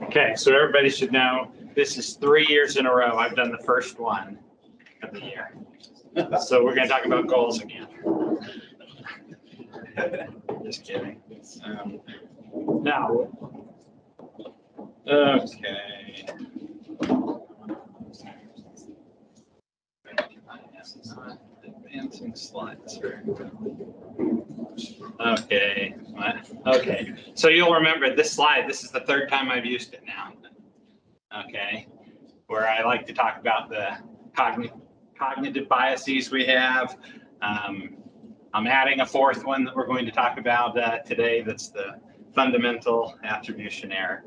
Okay, so everybody should know this is 3 years in a row I've done the first one of the year. So we're going to talk about goals again. Just kidding. Now, okay. Advancing slides here. Okay. Okay. So you'll remember this slide. This is the third time I've used it now. Okay. Where I like to talk about the cognitive biases we have. I'm adding a fourth one that we're going to talk about today. That's the fundamental attribution error.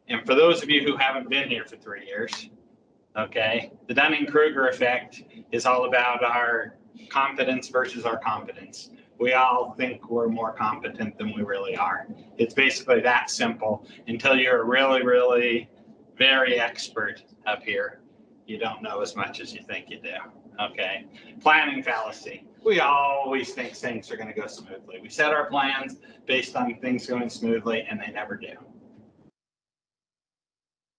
And for those of you who haven't been here for 3 years, okay, the Dunning-Kruger effect is all about our competence versus our competence. We all think we're more competent than we really are. It's basically that simple. Until you're really, really very expert up here, you don't know as much as you think you do. Okay. Planning fallacy. We always think things are going to go smoothly. We set our plans based on things going smoothly, and they never do.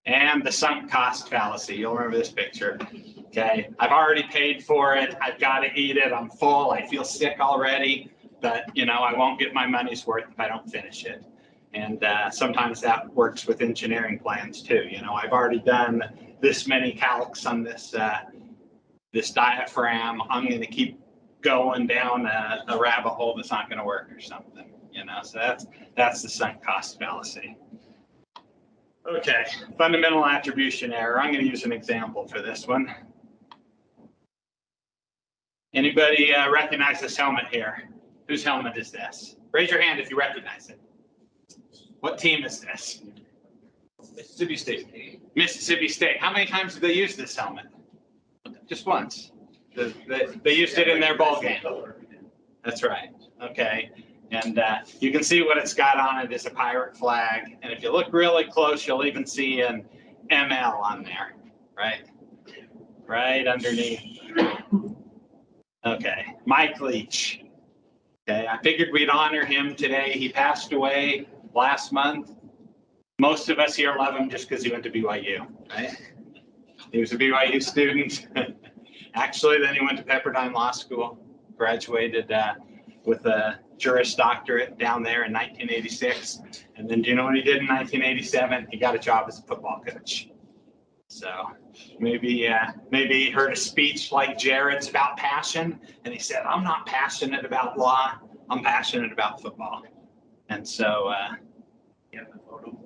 And the sunk cost fallacy. You'll remember this picture. Okay. I've already paid for it. I've got to eat it. I'm full. I feel sick already. But, you know, I won't get my money's worth if I don't finish it. And sometimes that works with engineering plans too. You know, I've already done this many calcs on this this diaphragm. I'm going to keep going down a rabbit hole that's not going to work or something. You know, so that's the sunk cost fallacy. Okay, fundamental attribution error. I'm going to use an example for this one. Anybody recognize this helmet here? Whose helmet is this? Raise your hand if you recognize it. What team is this? Mississippi State. Mississippi State. How many times did they use this helmet? Just once. They used it in their ball game. That's right. Okay. And you can see what it's got on it is a pirate flag. And if you look really close, you'll even see an ML on there, right? Right underneath. Okay. Mike Leach. Okay. I figured we'd honor him today. He passed away last month. Most of us here love him just because he went to BYU, right? He was a BYU student. Actually, then he went to Pepperdine Law School, graduated with a Juris Doctorate down there in 1986. And then do you know what he did in 1987? He got a job as a football coach. So maybe he heard a speech like Jared's about passion, and he said, I'm not passionate about law, I'm passionate about football. And so Yeah, the photo.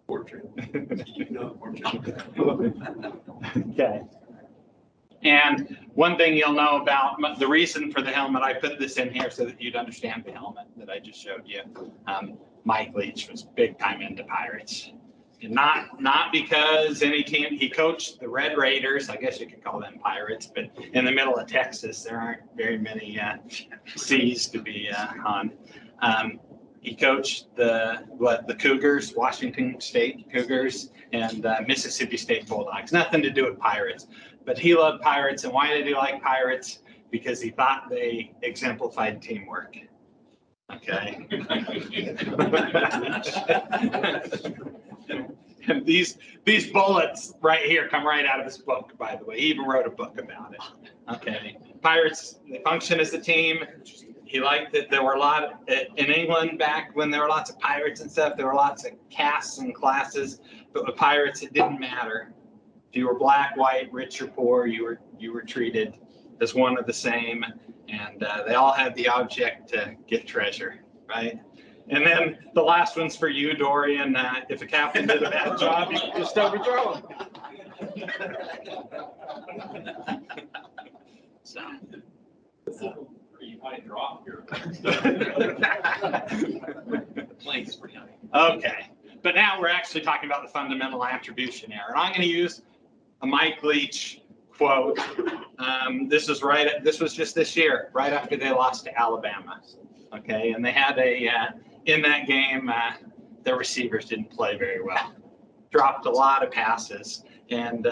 Portrait. Okay. And one thing you'll know about the reason for the helmet, I put this in here so that you'd understand the helmet that I just showed you. Mike Leach was big time into Pirates. And not because any team, he coached the Red Raiders, I guess you could call them Pirates, but in the middle of Texas, there aren't very many seas to be on. He coached the Cougars, Washington State Cougars, and Mississippi State Bulldogs. Nothing to do with Pirates, but he loved Pirates. And why did he like Pirates? Because he thought they exemplified teamwork. Okay. And these bullets right here come right out of his book, by the way. He even wrote a book about it. Okay. Pirates, they function as a team. He liked that there were a lot in England back when there were lots of pirates and stuff. There were lots of castes and classes, but with pirates, it didn't matter. If you were black, white, rich, or poor, you were treated as one of the same, and they all had the object to get treasure, right? And then the last one's for you, Dorian. If a captain did a bad job, you could just overthrow him. So. You might drop your plank is pretty high. Okay, but now we're actually talking about the fundamental attribution error. And I'm going to use a Mike Leach quote. This was just this year, right after they lost to Alabama. Okay, and they had in that game, their receivers didn't play very well. Dropped a lot of passes, and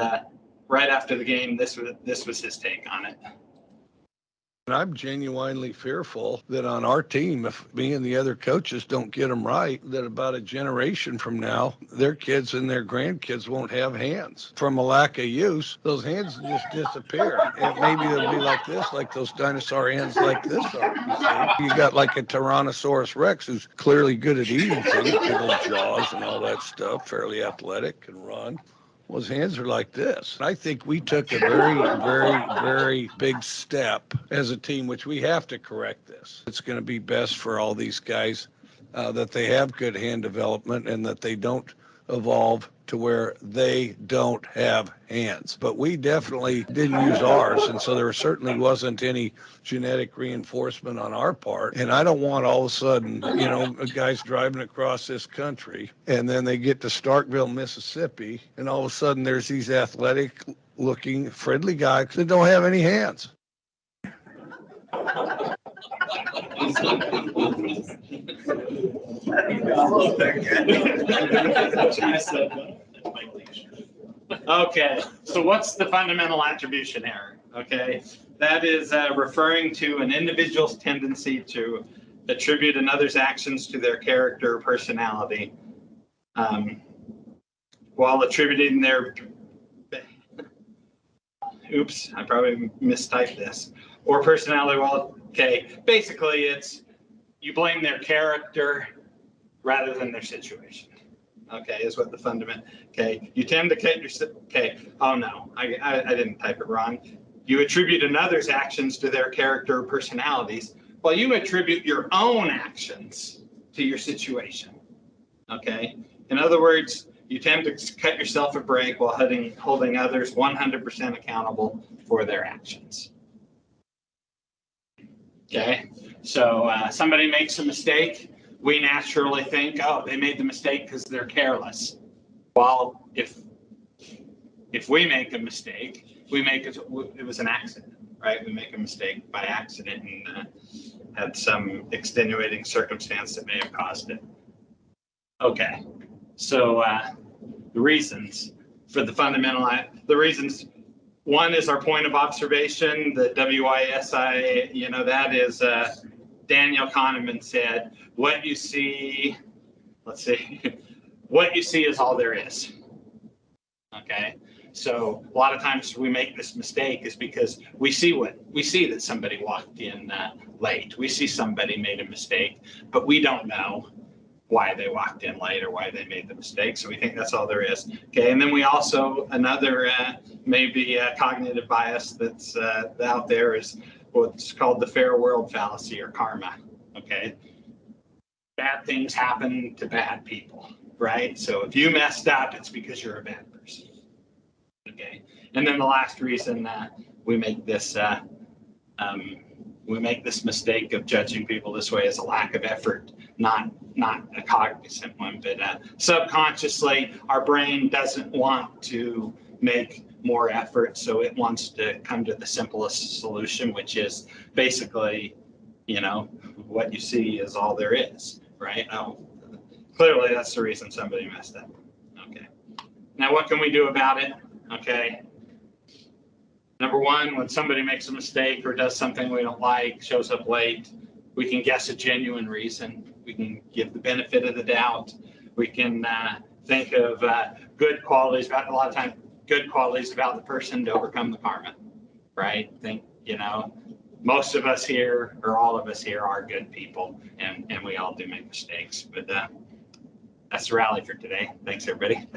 right after the game, this was his take on it. And I'm genuinely fearful that on our team, if me and the other coaches don't get them right, that about a generation from now, their kids and their grandkids won't have hands. From a lack of use, those hands just disappear. And maybe they'll be like this, like those dinosaur hands like this are. You see, you got like a Tyrannosaurus Rex who's clearly good at eating things, big old jaws and all that stuff, fairly athletic, can run. Well, his hands are like this. I think we took a very big step as a team, which we have to correct this. It's going to be best for all these guys that they have good hand development and that they don't evolve to where they don't have hands. But we definitely didn't use ours, and so there certainly wasn't any genetic reinforcement on our part. And I don't want all of a sudden, guys driving across this country and then they get to Starkville, Mississippi, and all of a sudden there's these athletic looking friendly guys that don't have any hands. Okay, so what's the fundamental attribution error? Okay, that is referring to an individual's tendency to attribute another's actions to their character or personality, while attributing their, oops, I probably mistyped this, or personality, well, okay, basically it's you blame their character rather than their situation. Okay, is what the fundament, okay, you tend to get your, okay, oh no, I didn't type it wrong. You attribute another's actions to their character or personalities, while you attribute your own actions to your situation. Okay, in other words, you tend to cut yourself a break while holding others 100% accountable for their actions. Okay, so somebody makes a mistake. We naturally think, oh, they made the mistake because they're careless. Well, if we make a mistake, we make it was an accident, right? We make a mistake by accident and had some extenuating circumstance that may have caused it. Okay, so the reasons for the fundamental, the reasons, one is our point of observation, the WISI, that is Daniel Kahneman said, what you see, let's see, what you see is all there is. Okay, so a lot of times we make this mistake is because we see that somebody walked in late. We see somebody made a mistake, but we don't know why they walked in late or why they made the mistake. So we think that's all there is. Okay, and then we also, another maybe cognitive bias that's out there is what's called the fair world fallacy or karma. Okay, bad things happen to bad people, right? So if you messed up, it's because you're a bad person. Okay, and then the last reason we make this mistake of judging people this way is a lack of effort, not a cognizant one, but subconsciously our brain doesn't want to make more effort, so it wants to come to the simplest solution, which is basically, what you see is all there is, right? Clearly that's the reason somebody messed up. Okay, now what can we do about it? Okay, number one, when somebody makes a mistake or does something we don't like, shows up late, we can guess a genuine reason. We can give the benefit of the doubt. We can think of good qualities, a lot of times good qualities about the person to overcome the karma, right? Think, most of us here or all of us here are good people, and we all do make mistakes. But that's the rally for today. Thanks, everybody.